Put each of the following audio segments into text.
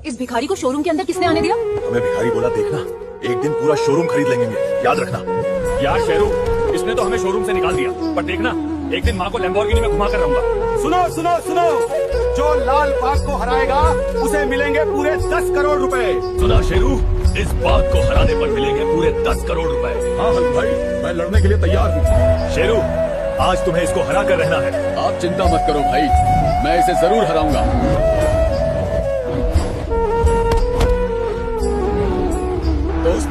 इस भिखारी को शोरूम के अंदर किसने आने दिया? हमें भिखारी बोला, देखना एक दिन पूरा शोरूम खरीद लेंगे, याद रखना। यार शेरू, इसने तो हमें शोरूम से निकाल दिया, पर देखना एक दिन माँ को लैम्बोर्गिनी में घुमा कर रहूंगा। सुनो सुनो सुनो, जो लाल बाघ को हराएगा उसे मिलेंगे पूरे 10 करोड़ रुपए। सुना शेरू, इस बात को हराने पर मिलेंगे पूरे 10 करोड़ रुपए। हाँ हल्कू भाई, मैं लड़ने के लिए तैयार हूँ। शेरू, आज तुम्हें इसको हरा कर रहना है। आप चिंता मत करो भाई, मैं इसे जरूर हराऊंगा। दोस्त,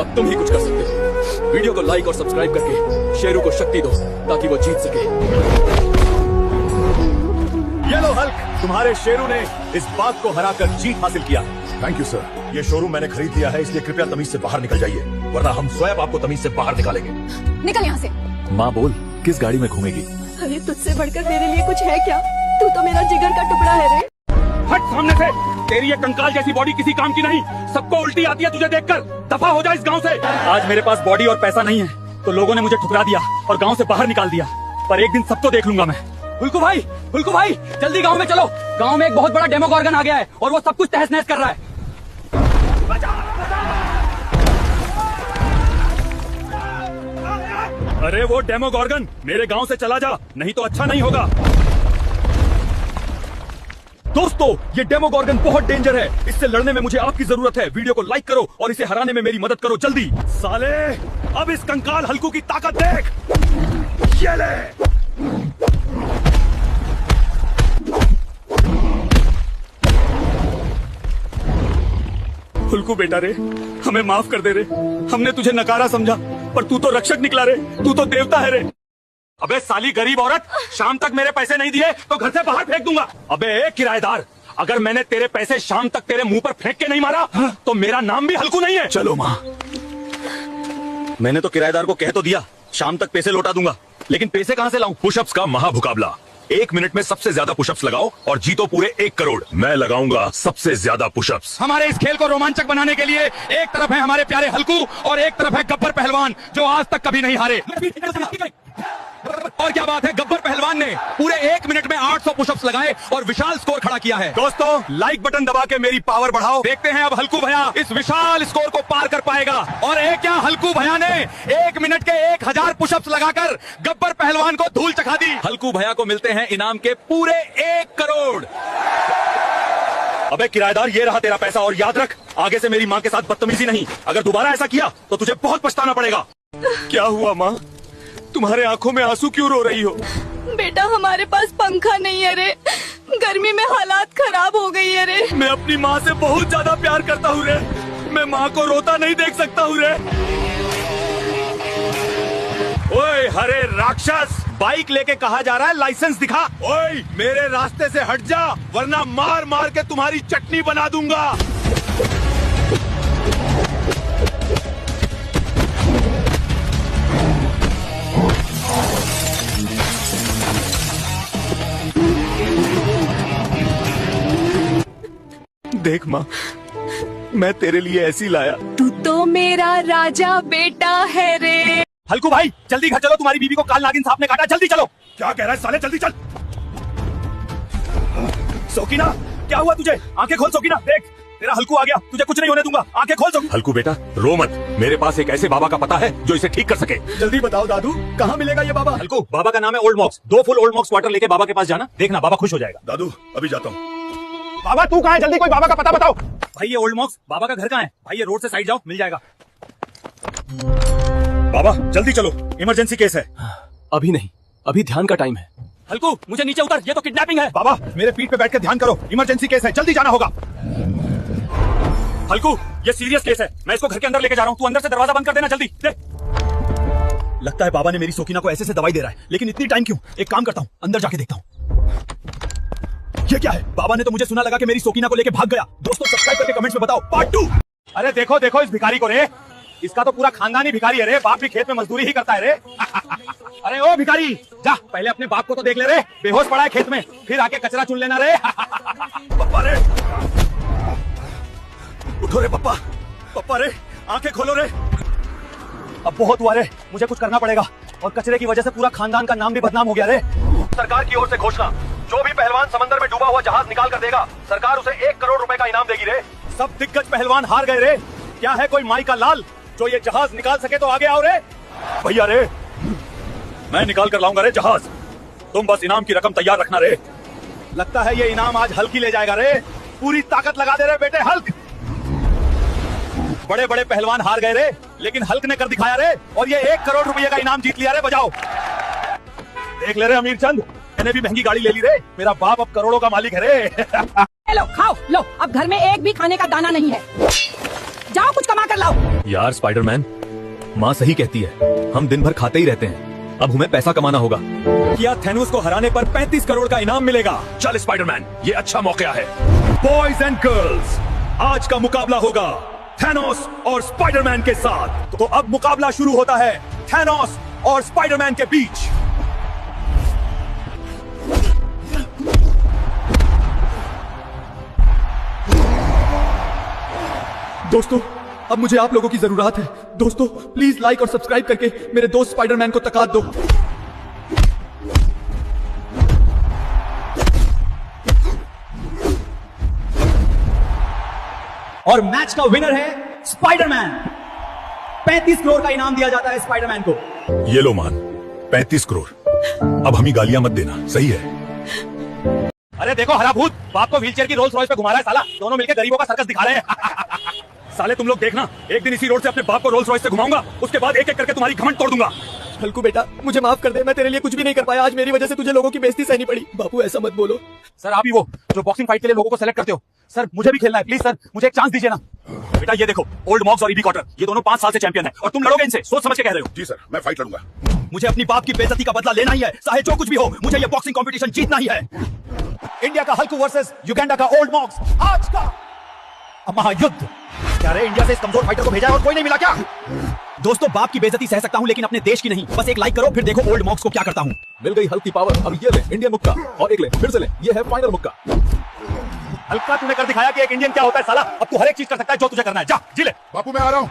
अब तुम ही कुछ कर सकते हो। वीडियो को लाइक और सब्सक्राइब करके शेरू को शक्ति दो ताकि वो जीत सके। ये लो हल्क, तुम्हारे शेरू ने इस बाघ को हराकर जीत हासिल किया। Thank you sir. ये शोरूम मैंने खरीद लिया है, इसलिए कृपया तमीज से बाहर निकल जाइए, वरना हम स्वयं आपको तमीज से बाहर निकालेंगे। निकल यहाँ से। माँ बोल, किस गाड़ी में घूमेगी? अरे तुझसे बढ़कर मेरे लिए कुछ है क्या? तू तो मेरा जिगर का टुकड़ा है रे। हट सामने से, तेरी ये कंकाल जैसी बॉडी किसी काम की नहीं। सबको उल्टी आती है तुझे देखकर। दफा हो जा इस गांव से। आज मेरे पास बॉडी और पैसा नहीं है, तो लोगों ने मुझे ठुकरा दिया और गांव से बाहर निकाल दिया, पर एक दिन सबको देख लूंगा मैं। हुल्कू भाई, जल्दी गांव में चलो। गांव में एक बहुत बड़ा डेमोगॉर्गन आ गया है और वो सब कुछ तहस नहस कर रहा है। अरे वो डेमोगॉर्गन, मेरे गांव से चला जा, नहीं तो अच्छा नहीं होगा। दोस्तों, ये डेमोगॉर्गन बहुत डेंजर है, इससे लड़ने में मुझे आपकी जरूरत है। वीडियो को लाइक करो और इसे हराने में मेरी मदद करो जल्दी। साले, अब इस कंकाल हल्कू की ताकत देख। ये ले। हुल्कू बेटा रे, हमें माफ कर दे रे। हमने तुझे नकारा समझा, पर तू तो रक्षक निकला रे, तू तो देवता है रे। अबे साली गरीब औरत, शाम तक मेरे पैसे नहीं दिए तो घर से बाहर फेंक दूंगा। अबे किराएदार, अगर मैंने तेरे पैसे शाम तक तेरे मुंह पर फेंक के नहीं मारा तो मेरा नाम भी हल्कू नहीं है। चलो माँ। मैंने तो किराएदार को कह तो दिया शाम तक पैसे लौटा दूंगा, लेकिन पैसे कहाँ से लाऊं? पुशअप्स का महामुकाबला। 1 मिनट में सबसे ज्यादा पुशअप्स लगाओ और जीतो पूरे 1 करोड़। मैं लगाऊंगा सबसे ज्यादा पुशअप्स। हमारे इस खेल को रोमांचक बनाने के लिए एक तरफ है हमारे प्यारे हल्कू और एक तरफ है गब्बर पहलवान, जो आज तक कभी नहीं हारे। और क्या बात है, गब्बर पहलवान ने पूरे 1 मिनट में 800 पुशअप्स लगाए और विशाल स्कोर खड़ा किया है। दोस्तों, लाइक बटन दबा के मेरी पावर बढ़ाओ। देखते हैं अब हल्कू भैया इस विशाल स्कोर को पार कर पाएगा। और एक क्या, हल्कू भैया ने 1 मिनट के 1000 पुशअप्स लगाकर गब्बर पहलवान को धूल चखा दी। हल्कू भैया को मिलते हैं इनाम के पूरे 1 करोड़। अबे किराएदार, ये रहा तेरा पैसा और याद रख, आगे से मेरी माँ के साथ बदतमीजी नहीं। अगर दोबारा ऐसा किया तो तुझे बहुत पछताना पड़ेगा। क्या हुआ माँ, तुम्हारे आंखों में आंसू क्यों रो रही हो? बेटा, हमारे पास पंखा नहीं है रे, गर्मी में हालात खराब हो गई है रे। मैं अपनी माँ से बहुत ज्यादा प्यार करता हूँ रे, मैं माँ को रोता नहीं देख सकता हूँ रे। ओए हरे राक्षस, बाइक लेके कहा जा रहा है, लाइसेंस दिखा। ओए, मेरे रास्ते से हट जा, वरना मार मार के तुम्हारी चटनी बना दूंगा। देख माँ, मैं तेरे लिए ऐसी लाया। तू तो मेरा राजा बेटा है रे। हल्कू भाई, जल्दी घर चलो, तुम्हारी बीवी को काल नागिन सांप ने काटा। जल्दी चलो। क्या कह रहा है साले, जल्दी चल। सोकीना, क्या हुआ तुझे? आंखें खोल सोकीना, देख तेरा हल्कू आ गया, तुझे कुछ नहीं होने दूंगा। आंखें खोल सोकीना। हल्कू बेटा, रो मत, मेरे पास एक ऐसे बाबा का पता है जो इसे ठीक कर सके। जल्दी बताओ दादू, कहाँ मिलेगा ये बाबा? हल्कू, बाबा का नाम है ओल्ड मॉक्स। 2 फुल ओल्ड मॉक्स वाटर लेके बाबा के पास जाना, देखना बाबा खुश हो जाएगा। दादू अभी जाता हूँ। बाबा तू कहाँ है? जल्दी कोई बाबा का पता बताओ। भाई ये ओल्ड मॉक्स, बाबा का घर कहाँ है? भाई ये रोड से साइड जाओ, मिल जाएगा। बाबा जल्दी चलो, इमरजेंसी केस है। अभी नहीं, अभी ध्यान का टाइम है। हल्कू, मुझे नीचे उतर, ये तो किडनैपिंग है। बाबा मेरे पीठ पे बैठ के ध्यान करो, इमरजेंसी केस है, जल्दी जाना होगा। हल्कू, ये सीरियस केस है, मैं इसको घर के अंदर लेके जा रहा हूँ, तू अंदर से दरवाजा बंद कर देना जल्दी। लगता है बाबा ने मेरी सोकीना को ऐसे से दवाई दे रहा है, लेकिन इतनी टाइम क्यों? एक काम करता हूँ, अंदर जाके देखता हूँ। ये क्या है? बाबा ने तो मुझे सुना लगा कि मेरी सोकीना को लेके भाग गया। दोस्तों सब्सक्राइब करके कमेंट्स में बताओ पार्ट 2। अरे देखो देखो इस भिखारी को रे, इसका तो पूरा खानदान ही भिखारी है रे, बाप भी खेत में मजदूरी ही करता है रे। अरे ओ भिखारी, जा पहले अपने बाप को तो देख ले रे, बेहोश पड़ा है खेत में, फिर आके कचरा चुन लेना रे। पप्पा रे, उठो रे पप्पा, पप्पा रे, आंखें खोलो रे। अब बहुत हुआ रे, मुझे कुछ करना पड़ेगा, और कचरे की वजह से पूरा खानदान का नाम भी बदनाम हो गया रे। सरकार की ओर से घोषणा, जो भी पहलवान समंदर में डूबा हुआ जहाज निकाल कर देगा, सरकार उसे 1 करोड़ रुपए का इनाम देगी रे। सब दिग्गज पहलवान हार गए रे। क्या है कोई माई का लाल जो ये जहाज निकाल सके तो आगे आओ रे। भैया रे, मैं निकाल कर लाऊंगा रे जहाज, तुम बस इनाम की रकम तैयार रखना रे। लगता है ये इनाम आज हल्क ही ले जाएगा रे। पूरी ताकत लगा दे रे बेटे हल्क। बड़े बड़े पहलवान हार गए रे, लेकिन हल्क ने कर दिखाया रे, और ये 1 करोड़ रुपए का इनाम जीत लिया रे। बजाओ, देख ले रे अमीर चंद, मैंने भी महंगी गाड़ी ले ली रे। मेरा बाप अब करोड़ों का मालिक है रे। लो खाओ लो, अब घर में एक भी खाने का दाना नहीं है। जाओ कुछ कमा कर लाओ। यार स्पाइडरमैन, माँ सही कहती है, हम दिन भर खाते ही रहते हैं, अब हमें पैसा कमाना होगा। क्या थैनोस को हराने पर 35 करोड़ का इनाम मिलेगा। चल स्पाइडरमैन, ये अच्छा मौका है। बॉयज एंड गर्ल्स, आज का मुकाबला होगा थैनोस और स्पाइडरमैन के साथ। तो अब मुकाबला शुरू होता है थैनोस और स्पाइडरमैन के बीच। दोस्तों, अब मुझे आप लोगों की जरूरत है। दोस्तों प्लीज लाइक और सब्सक्राइब करके मेरे दोस्त स्पाइडरमैन को तकात दो। और मैच का विनर है स्पाइडरमैन। 35 करोड़ का इनाम दिया जाता है स्पाइडरमैन को। ये लो मान, 35 करोड़। अब हमें गालियां मत देना, सही है? अरे देखो हरा भूत, बाप को व्हीलचेयर की रोल्स रॉयस पे घुमा रहा है साला। दोनों मिलकर गरीबों का सर्कस दिखा रहे हैं। साले तुम लोग देखना, एक दिन इसी रोड से अपने बाप को रोल्स रॉयस से घुमाऊंगा, उसके बाद एक एक करके तुम्हारी घमंड तोड़ दूंगा। हल्कू बेटा, मुझे माफ कर दे, मैं तेरे लिए कुछ भी नहीं कर पाया। आज मेरी वजह से तुझे लोगों की बेइज्जती सहनी पड़ी। बापू ऐसा मत बोलो। सर आप ही वो जो बॉक्सिंग फाइट के लिए लोगों को सेलेक्ट करते हो। सर मुझे भी खेलना है, प्लीज सर मुझे एक चांस दीजिए ना। बेटा ये देखो, ओल्ड मॉक्स और ईबी कॉटर, ये दोनों 5 साल से चैंपियन है, और तुम लड़ोगे इनसे। सोच समझ के कह रहे हो। जी सर, मैं फाइट लड़ूंगा। मुझे अपनी बाप की बेइज्जती का बदला लेना ही है, चाहे जो कुछ भी हो। मुझे ये बॉक्सिंग कंपटीशन जीतना ही है। इंडिया का हल्कू वर्सेस युगांडा का ओल्ड मॉक्स, आज का महायुद्ध। क्या रे, इंडिया से इस कमजोर फाइटर को भेजा है और कोई नहीं मिला क्या? दोस्तों बाप की बेइज्जती सह सकता हूं, लेकिन अपने देश की नहीं। बस एक लाइक करो, फिर देखो ओल्ड मॉक्स को क्या करता हूं। मिल गई हल्की पावर। अब ये ले इंडियन मुक्का, और एक ले, फिर से ले, ये है फाइनल मुक्का। हल्का तूने कर दिखाया कि एक इंडियन क्या होता है साला। अब तू हर एक चीज कर सकता है जो तुझे करना है। जा जी ले। बापू मैं आ रहा हूँ।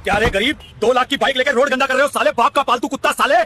क्या रे गरीब, 2 लाख की बाइक लेकर रोड गंदा कर रहे हो साले, बाप का पालतू कुत्ता साले।